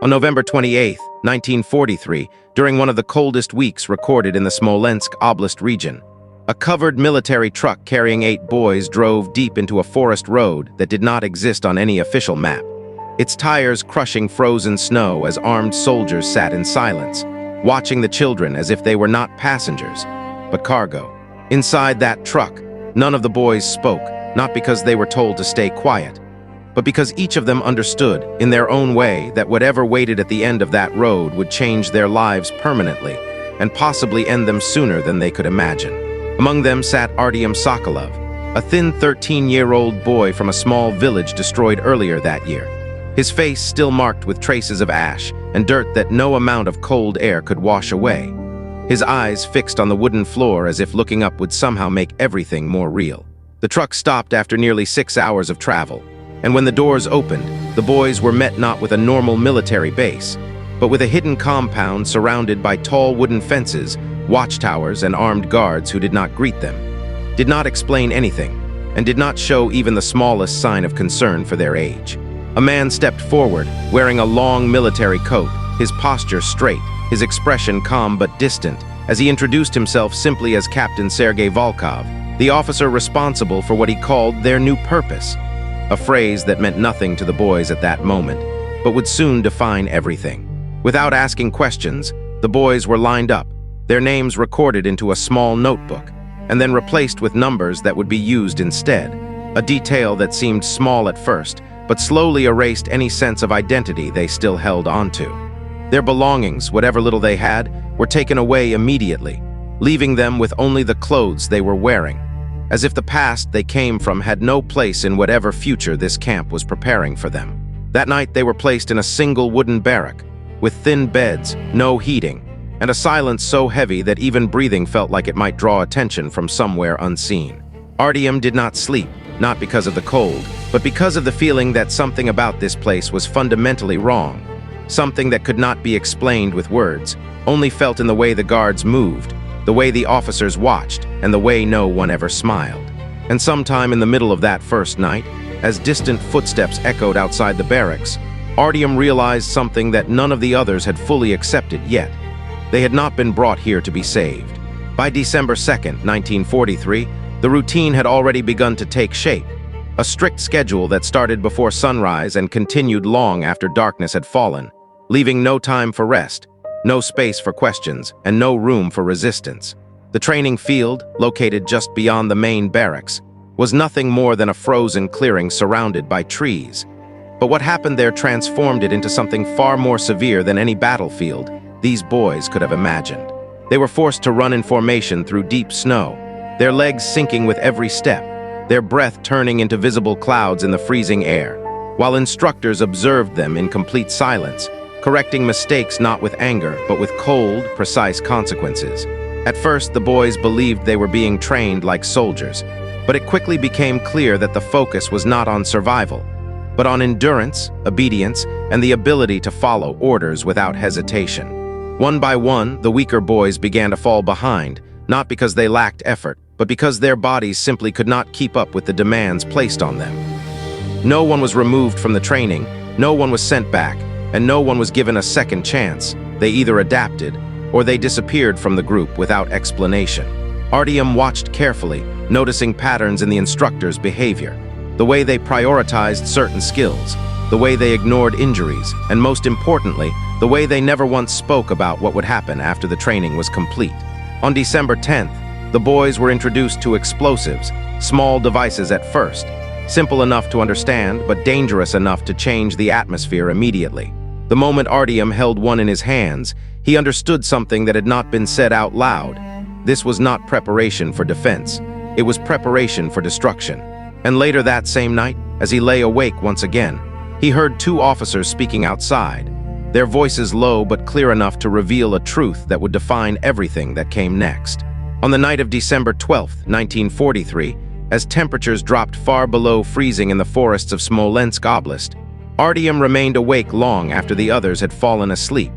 On November 28, 1943, during one of the coldest weeks recorded in the Smolensk Oblast region, a covered military truck carrying 8 boys drove deep into a forest road that did not exist on any official map, its tires crushing frozen snow as armed soldiers sat in silence, watching the children as if they were not passengers, but cargo. Inside that truck, none of the boys spoke, not because they were told to stay quiet, but because each of them understood, in their own way, that whatever waited at the end of that road would change their lives permanently, and possibly end them sooner than they could imagine. Among them sat Artyom Sokolov, a thin 13-year-old boy from a small village destroyed earlier that year, his face still marked with traces of ash and dirt that no amount of cold air could wash away, his eyes fixed on the wooden floor as if looking up would somehow make everything more real. The truck stopped after nearly 6 hours of travel, and when the doors opened, the boys were met not with a normal military base, but with a hidden compound surrounded by tall wooden fences, watchtowers, and armed guards who did not greet them, did not explain anything, and did not show even the smallest sign of concern for their age. A man stepped forward, wearing a long military coat, his posture straight, his expression calm but distant, as he introduced himself simply as Captain Sergei Volkov, the officer responsible for what he called their new purpose, a phrase that meant nothing to the boys at that moment, but would soon define everything. Without asking questions, the boys were lined up, their names recorded into a small notebook, and then replaced with numbers that would be used instead, a detail that seemed small at first, but slowly erased any sense of identity they still held onto. Their belongings, whatever little they had, were taken away immediately, leaving them with only the clothes they were wearing, as if the past they came from had no place in whatever future this camp was preparing for them. That night they were placed in a single wooden barrack, with thin beds, no heating, and a silence so heavy that even breathing felt like it might draw attention from somewhere unseen. Artyom did not sleep, not because of the cold, but because of the feeling that something about this place was fundamentally wrong, something that could not be explained with words, only felt in the way the guards moved, the way the officers watched, and the way no one ever smiled. And sometime in the middle of that first night, as distant footsteps echoed outside the barracks, Artyom realized something that none of the others had fully accepted yet. They had not been brought here to be saved. By December 2nd, 1943, the routine had already begun to take shape, a strict schedule that started before sunrise and continued long after darkness had fallen, leaving no time for rest, no space for questions, and no room for resistance. The training field, located just beyond the main barracks, was nothing more than a frozen clearing surrounded by trees. But what happened there transformed it into something far more severe than any battlefield these boys could have imagined. They were forced to run in formation through deep snow, their legs sinking with every step, their breath turning into visible clouds in the freezing air, while instructors observed them in complete silence, correcting mistakes not with anger, but with cold, precise consequences. At first, the boys believed they were being trained like soldiers, but it quickly became clear that the focus was not on survival, but on endurance, obedience, and the ability to follow orders without hesitation. One by one, the weaker boys began to fall behind, not because they lacked effort, but because their bodies simply could not keep up with the demands placed on them. No one was removed from the training, no one was sent back, and no one was given a second chance. They either adapted, or they disappeared from the group without explanation. Artyom watched carefully, noticing patterns in the instructors' behavior, the way they prioritized certain skills, the way they ignored injuries, and most importantly, the way they never once spoke about what would happen after the training was complete. On December 10th, the boys were introduced to explosives, small devices at first, simple enough to understand but dangerous enough to change the atmosphere immediately. The moment Artyom held one in his hands, he understood something that had not been said out loud. This was not preparation for defense. It was preparation for destruction. And later that same night, as he lay awake once again, he heard 2 officers speaking outside, their voices low but clear enough to reveal a truth that would define everything that came next. On the night of December 12th, 1943, as temperatures dropped far below freezing in the forests of Smolensk Oblast, Artyom remained awake long after the others had fallen asleep,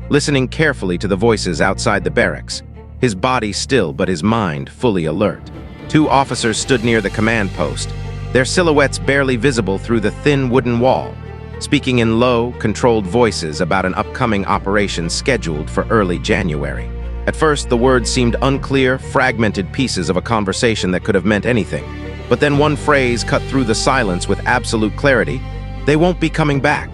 listening carefully to the voices outside the barracks, his body still but his mind fully alert. 2 officers stood near the command post, their silhouettes barely visible through the thin wooden wall. speaking in low, controlled voices about an upcoming operation scheduled for early January. At first, the words seemed unclear, fragmented pieces of a conversation that could have meant anything. But then one phrase cut through the silence with absolute clarity. "They won't be coming back."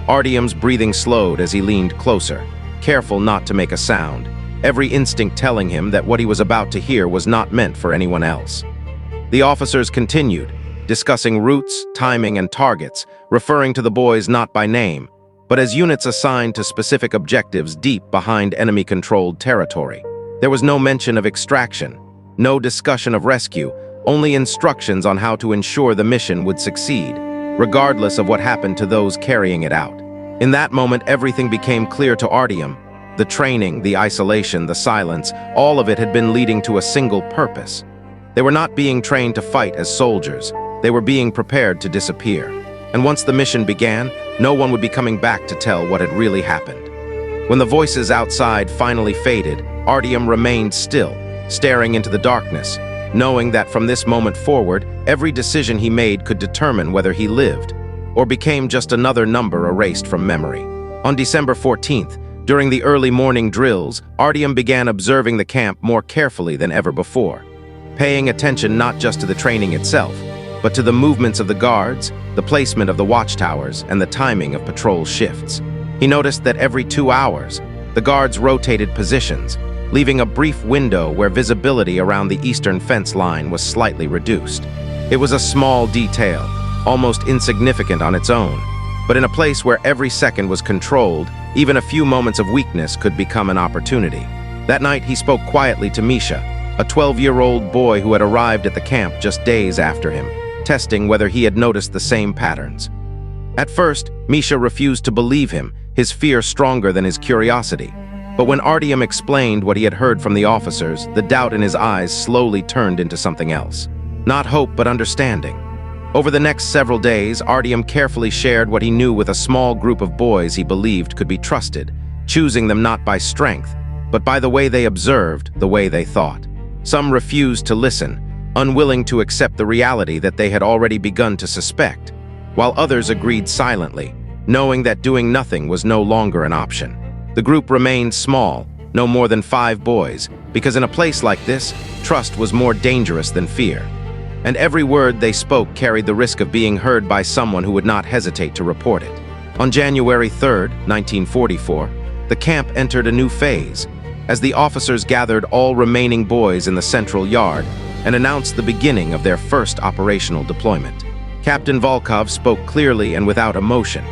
Artyom's breathing slowed as he leaned closer, careful not to make a sound, every instinct telling him that what he was about to hear was not meant for anyone else. The officers continued, discussing routes, timing, and targets, referring to the boys not by name, but as units assigned to specific objectives deep behind enemy-controlled territory. There was no mention of extraction, no discussion of rescue, only instructions on how to ensure the mission would succeed, regardless of what happened to those carrying it out. In that moment, everything became clear to Artyom. The training, the isolation, the silence, all of it had been leading to a single purpose. They were not being trained to fight as soldiers. They were being prepared to disappear. And once the mission began, no one would be coming back to tell what had really happened. When the voices outside finally faded, Artyom remained still, staring into the darkness, knowing that from this moment forward, every decision he made could determine whether he lived or became just another number erased from memory. On December 14th, during the early morning drills, Artyom began observing the camp more carefully than ever before, paying attention not just to the training itself, but to the movements of the guards, the placement of the watchtowers, and the timing of patrol shifts. He noticed that every 2 hours, the guards rotated positions, leaving a brief window where visibility around the eastern fence line was slightly reduced. It was a small detail, almost insignificant on its own, but in a place where every second was controlled, even a few moments of weakness could become an opportunity. That night, he spoke quietly to Misha, a 12-year-old boy who had arrived at the camp just days after him, testing whether he had noticed the same patterns. At first, Misha refused to believe him, his fear stronger than his curiosity. But when Artyom explained what he had heard from the officers, the doubt in his eyes slowly turned into something else. Not hope, but understanding. Over the next several days, Artyom carefully shared what he knew with a small group of boys he believed could be trusted, choosing them not by strength, but by the way they observed, the way they thought. Some refused to listen, unwilling to accept the reality that they had already begun to suspect, while others agreed silently, knowing that doing nothing was no longer an option. The group remained small, no more than 5 boys, because in a place like this, trust was more dangerous than fear. And every word they spoke carried the risk of being heard by someone who would not hesitate to report it. On January 3rd, 1944, the camp entered a new phase, as the officers gathered all remaining boys in the central yard and announced the beginning of their first operational deployment. Captain Volkov spoke clearly and without emotion,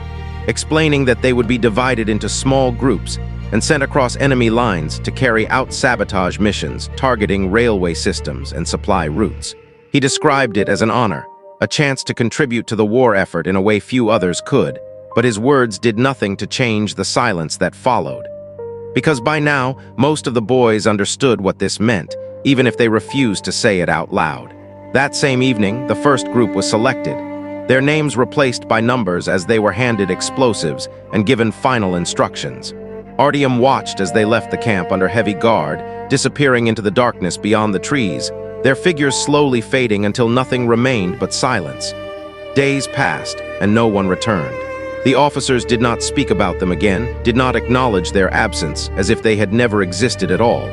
explaining that they would be divided into small groups and sent across enemy lines to carry out sabotage missions targeting railway systems and supply routes. He described it as an honor, a chance to contribute to the war effort in a way few others could, but his words did nothing to change the silence that followed. Because by now, most of the boys understood what this meant, even if they refused to say it out loud. That same evening, the first group was selected, their names replaced by numbers as they were handed explosives and given final instructions. Artyom watched as they left the camp under heavy guard, disappearing into the darkness beyond the trees, their figures slowly fading until nothing remained but silence. Days passed, and no one returned. The officers did not speak about them again, did not acknowledge their absence, as if they had never existed at all.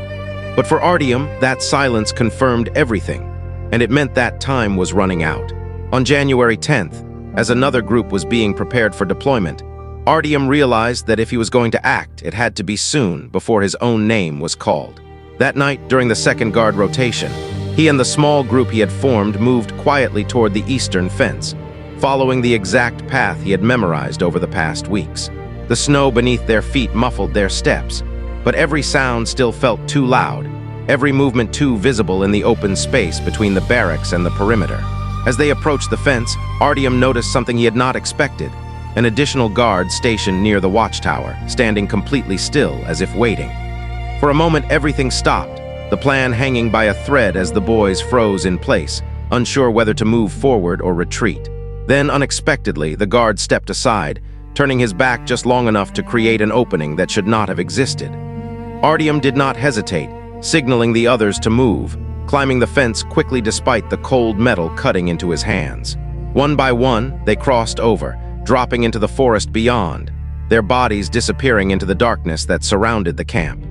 But for Artyom, that silence confirmed everything, and it meant that time was running out. On January 10th, as another group was being prepared for deployment, Artyom realized that if he was going to act, it had to be soon before his own name was called. That night, during the second guard rotation, he and the small group he had formed moved quietly toward the eastern fence, following the exact path he had memorized over the past weeks. The snow beneath their feet muffled their steps, but every sound still felt too loud, every movement too visible in the open space between the barracks and the perimeter. As they approached the fence, Artyom noticed something he had not expected, an additional guard stationed near the watchtower, standing completely still as if waiting. For a moment, everything stopped, the plan hanging by a thread as the boys froze in place, unsure whether to move forward or retreat. Then, unexpectedly, the guard stepped aside, turning his back just long enough to create an opening that should not have existed. Artyom did not hesitate, signaling the others to move, climbing the fence quickly despite the cold metal cutting into his hands. One by one, they crossed over, dropping into the forest beyond, their bodies disappearing into the darkness that surrounded the camp.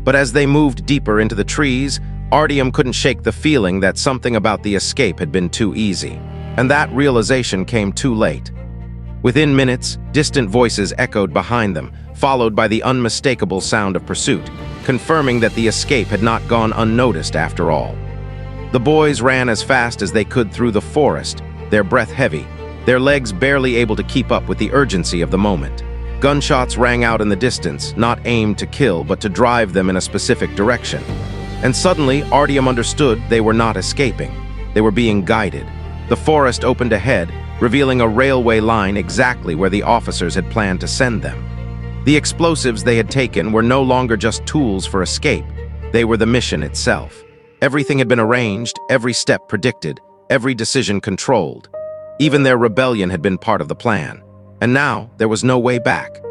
But as they moved deeper into the trees, Artyom couldn't shake the feeling that something about the escape had been too easy, and that realization came too late. Within minutes, distant voices echoed behind them, followed by the unmistakable sound of pursuit, confirming that the escape had not gone unnoticed after all. The boys ran as fast as they could through the forest, their breath heavy, their legs barely able to keep up with the urgency of the moment. Gunshots rang out in the distance, not aimed to kill but to drive them in a specific direction. And suddenly, Artyom understood they were not escaping. They were being guided. The forest opened ahead, revealing a railway line exactly where the officers had planned to send them. The explosives they had taken were no longer just tools for escape. They were the mission itself. Everything had been arranged, every step predicted, every decision controlled. Even their rebellion had been part of the plan. And now, there was no way back.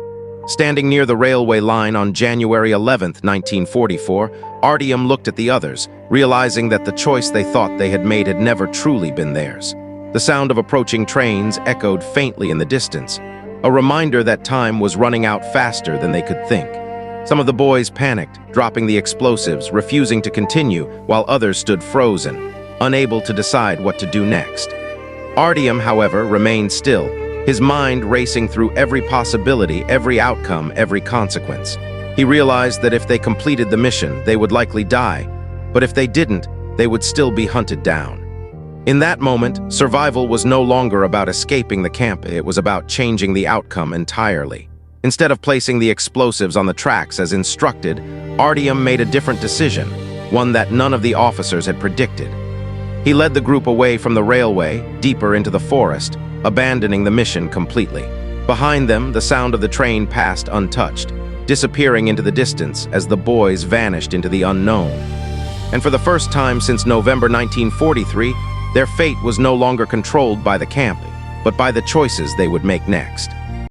Standing near the railway line on January 11th, 1944, Artyom looked at the others, realizing that the choice they thought they had made had never truly been theirs. The sound of approaching trains echoed faintly in the distance, a reminder that time was running out faster than they could think. Some of the boys panicked, dropping the explosives, refusing to continue, while others stood frozen, unable to decide what to do next. Artyom, however, remained still, his mind racing through every possibility, every outcome, every consequence. He realized that if they completed the mission, they would likely die, but if they didn't, they would still be hunted down. In that moment, survival was no longer about escaping the camp, it was about changing the outcome entirely. Instead of placing the explosives on the tracks as instructed, Artyom made a different decision, one that none of the officers had predicted. He led the group away from the railway, deeper into the forest, abandoning the mission completely. Behind them, the sound of the train passed untouched, disappearing into the distance as the boys vanished into the unknown. And for the first time since November 1943, their fate was no longer controlled by the camp, but by the choices they would make next.